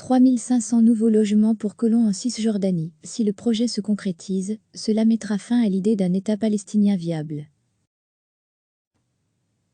3500 nouveaux logements pour colons en Cisjordanie. Si le projet se concrétise, cela mettra fin à l'idée d'un État palestinien viable.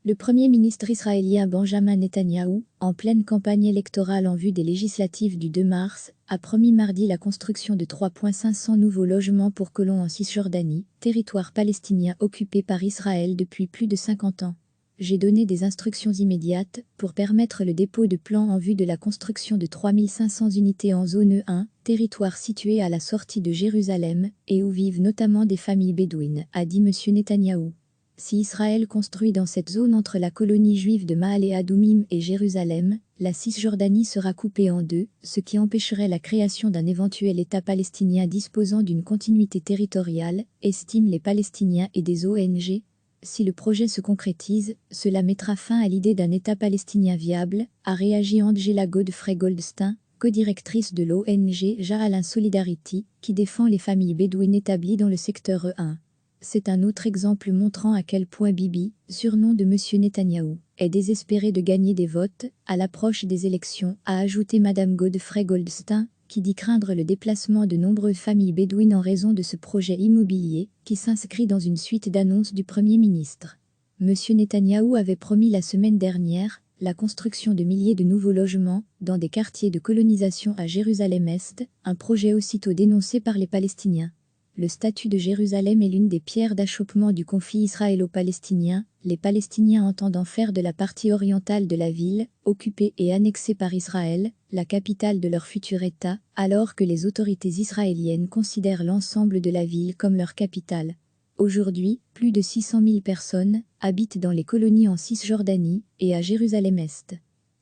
Le Premier ministre israélien Benjamin Netanyahou, en pleine campagne électorale en vue des législatives du 2 mars, a promis mardi la construction de 3,500 nouveaux logements pour colons en Cisjordanie, territoire palestinien occupé par Israël depuis plus de 50 ans. J'ai donné des instructions immédiates pour permettre le dépôt de plans en vue de la construction de 3500 unités en zone E1, territoire situé à la sortie de Jérusalem, et où vivent notamment des familles bédouines, a dit M. Netanyahou. Si Israël construit dans cette zone entre la colonie juive de Maale Adoumim et Jérusalem, la Cisjordanie sera coupée en deux, ce qui empêcherait la création d'un éventuel État palestinien disposant d'une continuité territoriale, estiment les Palestiniens et des ONG. Si le projet se concrétise, cela mettra fin à l'idée d'un État palestinien viable, a réagi Angela Godfrey-Goldstein, codirectrice de l'ONG Ja'alin Solidarity, qui défend les familles bédouines établies dans le secteur E1. C'est un autre exemple montrant à quel point Bibi, surnom de M. Netanyahou, est désespéré de gagner des votes à l'approche des élections, a ajouté Mme Godfrey-Goldstein, qui dit craindre le déplacement de nombreuses familles bédouines en raison de ce projet immobilier, qui s'inscrit dans une suite d'annonces du Premier ministre. M. Netanyahou avait promis la semaine dernière la construction de milliers de nouveaux logements dans des quartiers de colonisation à Jérusalem-Est, un projet aussitôt dénoncé par les Palestiniens. Le statut de Jérusalem est l'une des pierres d'achoppement du conflit israélo-palestinien, les Palestiniens entendant faire de la partie orientale de la ville, occupée et annexée par Israël, la capitale de leur futur État, alors que les autorités israéliennes considèrent l'ensemble de la ville comme leur capitale. Aujourd'hui, plus de 600 000 personnes habitent dans les colonies en Cisjordanie et à Jérusalem-Est.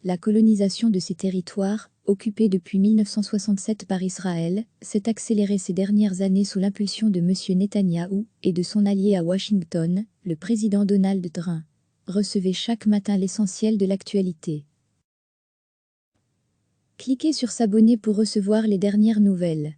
La colonisation de ces territoires, occupés depuis 1967 par Israël, s'est accélérée ces dernières années sous l'impulsion de M. Netanyahou et de son allié à Washington, le président Donald Trump. Recevez chaque matin l'essentiel de l'actualité. Cliquez sur s'abonner pour recevoir les dernières nouvelles.